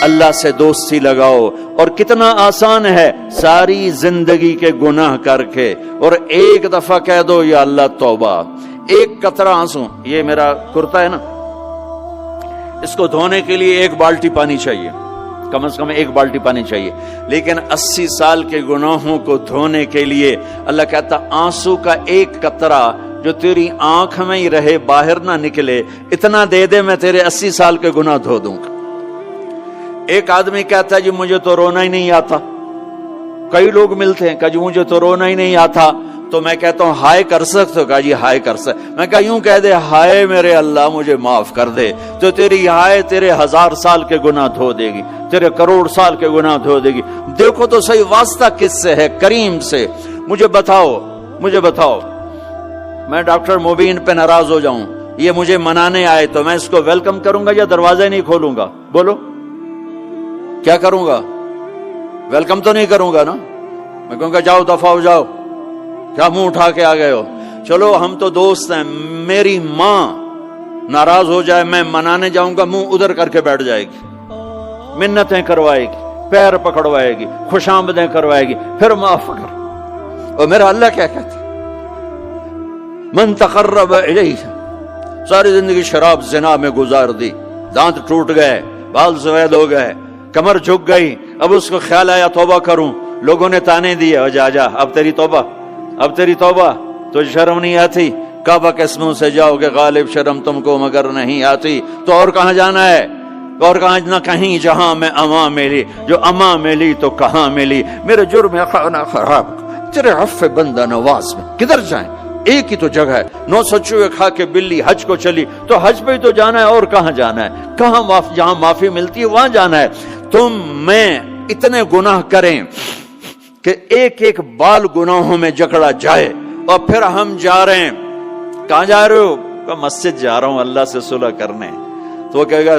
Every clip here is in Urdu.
اللہ سے دوستی لگاؤ. اور کتنا آسان ہے ساری زندگی کے گناہ کر کے اور ایک دفعہ کہہ دو یا اللہ توبہ. ایک قطرہ آنسو، یہ میرا کرتا ہے نا، اس کو دھونے کے لیے ایک بالٹی پانی چاہیے، کم از کم ایک بالٹی پانی چاہیے. لیکن 80 سال کے گناہوں کو دھونے کے لیے اللہ کہتا آنسو کا ایک قطرہ جو تیری آنکھ میں ہی رہے، باہر نہ نکلے، اتنا دے دے میں تیرے 80 سال کے گناہ دھو دوں گا. ایک آدمی کہتا ہے جی مجھے تو رونا ہی نہیں آتا. کئی لوگ ملتے ہیں کہ جی مجھے تو رونا ہی نہیں آتا. تو میں کہتا ہوں ہائے کر سکتے ہو؟ کہا جی ہائے کر سکتے. میں کہا یوں کہہ دے ہائے میرے اللہ مجھے معاف کر دے، تو تیری ہائے تیرے 1000 سال کے گناہ دھو دے گی، تیرے کروڑ سال کے گناہ دھو دے گی. دیکھو تو صحیح واسطہ کس سے ہے؟ کریم سے. مجھے بتاؤ میں ڈاکٹر مبین پہ ناراض ہو جاؤں، یہ مجھے منانے آئے تو میں اس کو ویلکم کروں گا یا دروازہ نہیں کھولوں گا؟ بولو کیا کروں گا؟ ویلکم تو نہیں کروں گا نا. میں کہوں گا جاؤ دفعہ ہو جاؤ، کیا منہ اٹھا کے آ گئے ہو؟ چلو ہم تو دوست ہیں. میری ماں ناراض ہو جائے میں منانے جاؤں گا، منہ ادھر کر کے بیٹھ جائے گی، منتیں کروائے گی، پیر پکڑوائے گی، خوش آمدیں کروائے گی، پھر معاف کر. اور میرا اللہ کیا کہتا ہے؟ من تقرب الیہ. ساری زندگی شراب زنا میں گزار دی، دانت ٹوٹ گئے، بال سفید ہو گئے، کمر جھک گئی. اب اس کو خیال آیا توبہ کروں، لوگوں نے تانے دیے جا اب تیری توبہ تو شرم نہیں آتی؟ کعبہ کے اسموں سے جاؤ گے غالب شرم تم کو مگر نہیں آتی. تو اور کہاں جانا ہے؟ اور کہاں نہ کہیں جہاں میں اما ملی، جو اما ملی تو کہاں ملی. میرے جرم خانہ خراب تیرے عفو بندہ نواز میں کدھر جائیں؟ ایک ہی تو جگہ ہے. 900 چوہے کھا کے بلی حج کو چلی، تو حج پہ ہی تو جانا ہے، اور کہاں جانا ہے؟ کہاں جہاں معافی ملتی ہے وہاں جانا ہے. تم میں اتنے گناہ کریں کہ ایک ایک بال گناہوں میں جکڑا جائے، اور پھر ہم جا رہے ہیں. کہاں جا رہے ہو؟ کہ مسجد جا رہا ہوں اللہ سے صلح کرنے. تو وہ کہے گا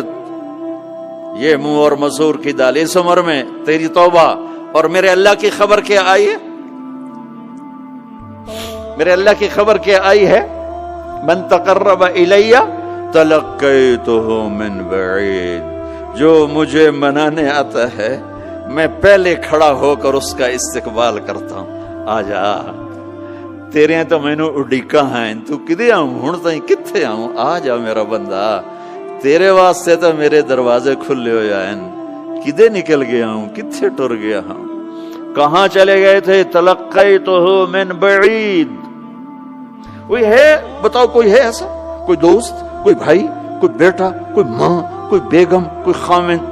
یہ منہ اور مسور کی دال، اس عمر میں تیری توبہ. اور میرے اللہ کی خبر کیا آئی ہے؟ میرے اللہ کی خبر کیا آئی ہے؟ من تقرب الی تلقیتہ من بعید. جو مجھے منانے آتا ہے میں پہلے کھڑا ہو کر اس کا استقبال کرتا ہوں. آ جا تیرے ہیں تو مینو اڈیکا ہیں، تو کدے آؤں ہوں تھی کتھے آؤں؟ آ جا میرا بندہ، تیرے واسطے تو میرے دروازے کھلے ہو جائیں. کدے نکل گیا ہوں، کتھے ٹر گیا ہوں، کہاں چلے گئے تھے؟ تلقیتہ من بعید. کوئی ہے بتاؤ، کوئی ہے ایسا؟ کوئی دوست، کوئی بھائی، کوئی بیٹا، کوئی ماں، کوئی بیگم، کوئی خاوند،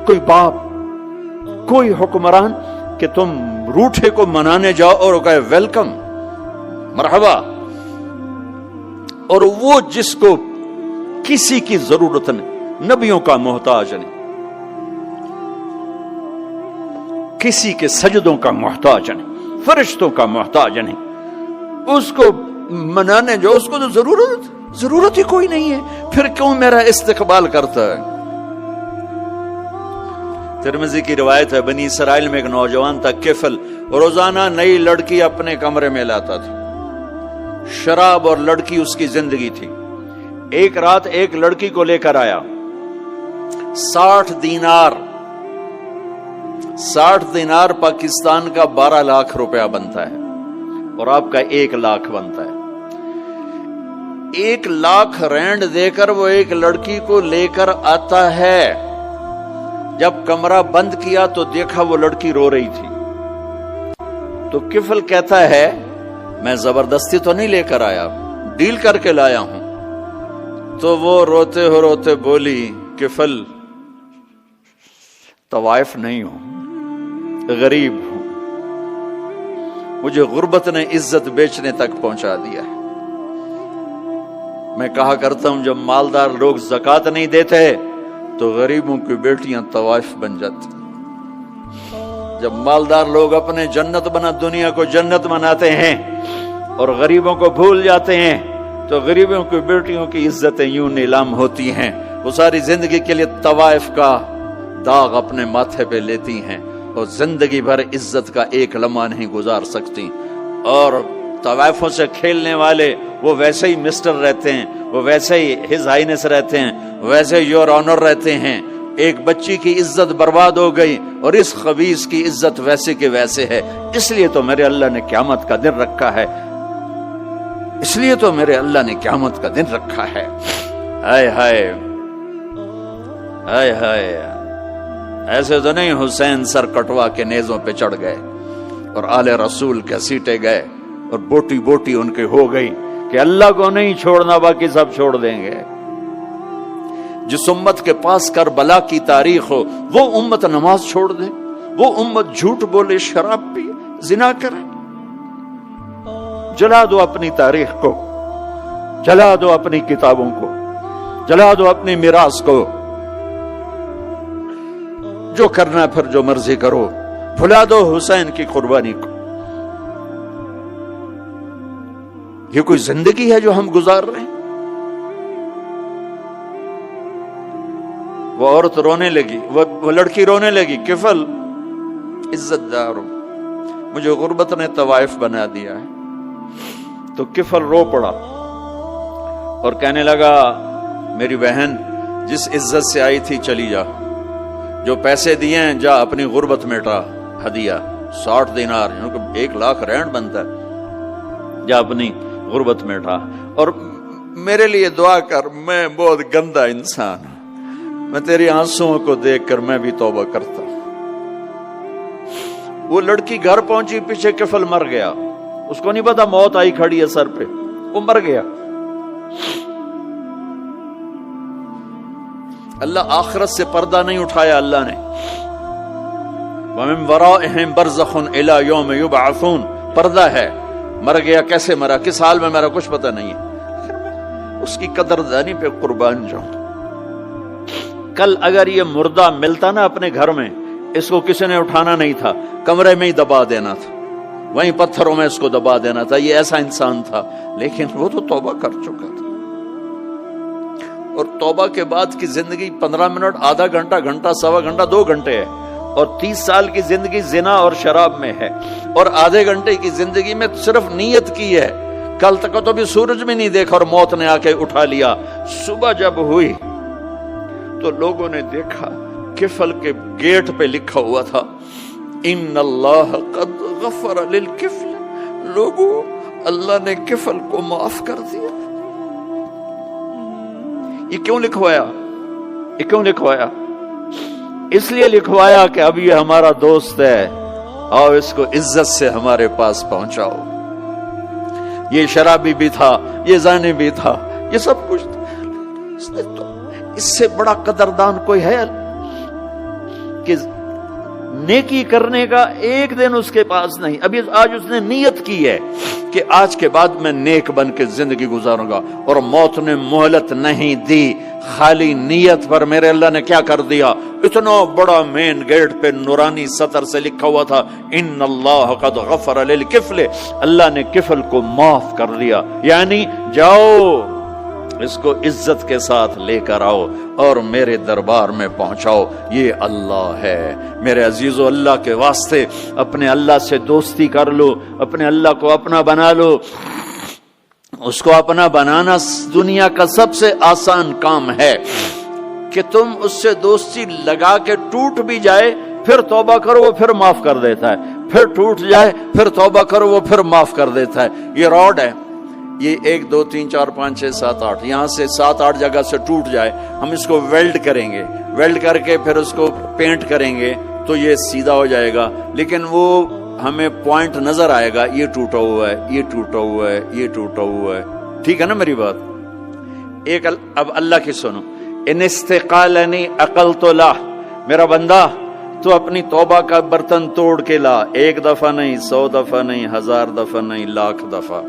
کوئی باپ، کوئی حکمران کہ تم روٹھے کو منانے جاؤ اور کہے ویلکم مرحبا. اور وہ جس کو کسی کی ضرورت نہیں، نبیوں کا محتاج نہیں، کسی کے سجدوں کا محتاج نہیں، فرشتوں کا محتاج نہیں، اس کو منانے جو اس کو تو ضرورت ہی کوئی نہیں ہے، پھر کیوں میرا استقبال کرتا ہے؟ ترمذی کی روایت ہے، بنی اسرائیل میں ایک نوجوان تھا کفل، روزانہ نئی لڑکی اپنے کمرے میں لاتا تھا. شراب اور لڑکی اس کی زندگی تھی. ایک رات ایک لڑکی کو لے کر آیا. 60 دینار پاکستان کا 12 لاکھ روپیہ بنتا ہے، اور آپ کا 1 لاکھ بنتا ہے. 1 لاکھ رینڈ دے کر وہ ایک لڑکی کو لے کر آتا ہے. جب کمرہ بند کیا تو دیکھا وہ لڑکی رو رہی تھی. تو کفل کہتا ہے میں زبردستی تو نہیں لے کر آیا، ڈیل کر کے لایا ہوں. تو وہ روتے بولی کفل طوائف نہیں ہوں، غریب ہوں، مجھے غربت نے عزت بیچنے تک پہنچا دیا ہے. میں کہا کرتا ہوں جب مالدار لوگ زکوٰۃ نہیں دیتے تو غریبوں کی بیٹیاں طوائف بن جاتی. جب مالدار لوگ اپنے دنیا کو جنت بناتے ہیں اور غریبوں کو بھول جاتے ہیں تو غریبوں کی بیٹیوں کی عزتیں یوں نیلام ہوتی ہیں. وہ ساری زندگی کے لیے طوائف کا داغ اپنے ماتھے پہ لیتی ہیں اور زندگی بھر عزت کا ایک لمحہ نہیں گزار سکتی. اور طوائفوں سے کھیلنے والے وہ ویسے ہی مسٹر رہتے ہیں، وہ ویسے ہی ہز ہائنس رہتے ہیں، ویسے یور آنر رہتے ہیں. ایک بچی کی عزت برباد ہو گئی اور اس خبیث کی عزت ویسے کے ویسے ہے، اس لیے تو میرے اللہ نے قیامت کا دن رکھا ہے، اس لیے تو میرے اللہ نے قیامت کا دن رکھا ہے۔ ہائے ہائے ہائے ہائے، ایسے تو نہیں حسین سر کٹوا کے نیزوں پہ چڑھ گئے اور آل رسول کے سیٹے گئے اور بوٹی بوٹی ان کے ہو گئی کہ اللہ کو نہیں چھوڑنا باقی سب چھوڑ دیں گے۔ جس امت کے پاس کربلا کی تاریخ ہو وہ امت نماز چھوڑ دے، وہ امت جھوٹ بولے، شراب پی، زنا کرے۔ جلا دو اپنی تاریخ کو، جلا دو اپنی کتابوں کو، جلا دو اپنی میراث کو، جو کرنا پھر جو مرضی کرو، بھلا دو حسین کی قربانی کو۔ یہ کوئی زندگی ہے جو ہم گزار رہے ہیں؟ وہ عورت رونے لگی، وہ لڑکی رونے لگی، کفل عزت دار ہو، مجھے غربت نے طوائف بنا دیا ہے۔ تو کفل رو پڑا اور کہنے لگا میری بہن جس عزت سے آئی تھی چلی جا، جو پیسے دیے ہیں جا اپنی غربت میٹا، ہدیہ 60 دینار، 1 لاکھ رینڈ بنتا ہے، جا اپنی غربت میٹا اور میرے لیے دعا کر، میں بہت گندا انسان ہوں، میں تیری آنسوؤں کو دیکھ کر میں بھی توبہ کرتا ہوں۔ وہ لڑکی گھر پہنچی، پیچھے کفل مر گیا، اس کو نہیں پتا موت آئی کھڑی ہے سر پہ، وہ مر گیا۔ اللہ آخرت سے پردہ نہیں اٹھایا اللہ نے۔ وَمِن وَرَائِهِمْ بَرْزَخٌ إِلَى يَوْمِ يُبْعَثُونَ، پردہ ہے، مر گیا، کیسے مرا، کس حال میں مرا، کچھ پتہ نہیں ہے، اس کی قدردانی پہ قربان جاؤں۔ کل اگر یہ مردہ ملتا نا اپنے گھر میں، اس کو کسی نے اٹھانا نہیں تھا، کمرے میں ہی دبا دینا تھا، وہیں پتھروں میں اس کو دبا دینا تھا، یہ ایسا انسان تھا، لیکن وہ تو توبہ کر چکا تھا۔ اور توبہ کے بعد کی زندگی 15 منٹ، آدھا گھنٹہ، گھنٹہ، سوا گھنٹہ، 2 گھنٹے ہے، اور 30 سال کی زندگی زنا اور شراب میں ہے، اور آدھے گھنٹے کی زندگی میں صرف نیت کی ہے۔ کل تک تو بھی سورج میں نہیں دیکھا اور موت نے آ کے اٹھا لیا۔ صبح جب ہوئی تو لوگوں نے دیکھا کفل کے گیٹ پہ لکھا ہوا تھا ان اللہ قد غفر للکفل، لوگوں اللہ نے کفل کو معاف کر دیا۔ یہ کیوں لکھوایا؟ یہ کیوں لکھوایا؟ اس لیے لکھوایا کہ اب یہ ہمارا دوست ہے، آؤ اس کو عزت سے ہمارے پاس پہنچاؤ۔ یہ شرابی بھی تھا، یہ زانی بھی تھا، یہ سب کچھ تھا۔ اس سے بڑا قدردان کوئی ہے کہ نیکی کرنے کا ایک دن اس کے پاس نہیں؟ ابھی آج اس نے نیت کی ہے کہ آج کے بعد میں نیک بن کے زندگی گزاروں گا، اور موت نے مہلت نہیں دی۔ خالی نیت پر میرے اللہ نے کیا کر دیا، اتنا بڑا مین گیٹ پہ نورانی سطر سے لکھا ہوا تھا ان اللہ قد غفر للکفل، اللہ نے کفل کو معاف کر دیا، یعنی جاؤ اس کو عزت کے ساتھ لے کر آؤ اور میرے دربار میں پہنچاؤ۔ یہ اللہ ہے میرے عزیزو، اللہ کے واسطے اپنے اللہ سے دوستی کر لو، اپنے اللہ کو اپنا بنا لو۔ اس کو اپنا بنانا دنیا کا سب سے آسان کام ہے کہ تم اس سے دوستی لگا کے ٹوٹ بھی جائے پھر توبہ کرو وہ پھر معاف کر دیتا ہے، پھر ٹوٹ جائے پھر توبہ کرو وہ پھر معاف کر دیتا ہے۔ یہ راڈ ہے، یہ 1 2 3 4 5 6 7 8 یہاں سے 7 8 جگہ سے ٹوٹ جائے، ہم اس کو ویلڈ کریں گے، ویلڈ کر کے پھر اس کو پینٹ کریں گے تو یہ سیدھا ہو جائے گا، لیکن وہ ہمیں پوائنٹ نظر آئے گا، یہ ٹوٹا ہوا ہے، یہ ٹوٹا ہوا ہے، یہ ٹوٹا ہوا ہے۔ ٹھیک ہے نا میری بات؟ ایک اب اللہ کی سنو، ان استقالنی عقلت له، میرا بندہ تو اپنی توبہ کا برتن توڑ کے لا، 1 دفعہ نہیں، 100 دفعہ نہیں، 1000 دفعہ نہیں، 1,00,000 دفعہ۔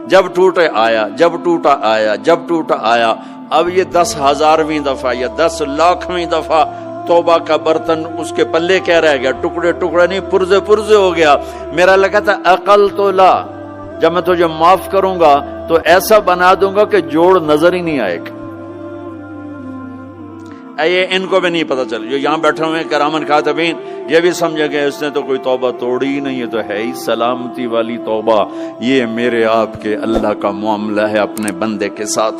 جب ٹوٹے آیا، جب ٹوٹا آیا، جب ٹوٹا آیا، اب یہ 10,000ویں دفعہ یا 10,00,000ویں دفعہ توبہ کا برتن اس کے پلے کیا رہ گیا، ٹکڑے ٹکڑے نہیں، پرزے پرزے ہو گیا۔ میرا لگا تھا عقل تو لا، جب میں تجھے معاف کروں گا تو ایسا بنا دوں گا کہ جوڑ نظر ہی نہیں آئے گا۔ یہ ان کو بھی نہیں پتا چل، جو یہاں بیٹھے ہوئے کرامن کاتبین یہ بھی سمجھے گئے اس نے تو کوئی توبہ توڑی ہی نہیں، یہ تو ہے ہی سلامتی والی توبہ۔ یہ میرے آپ کے اللہ کا معاملہ ہے اپنے بندے کے ساتھ۔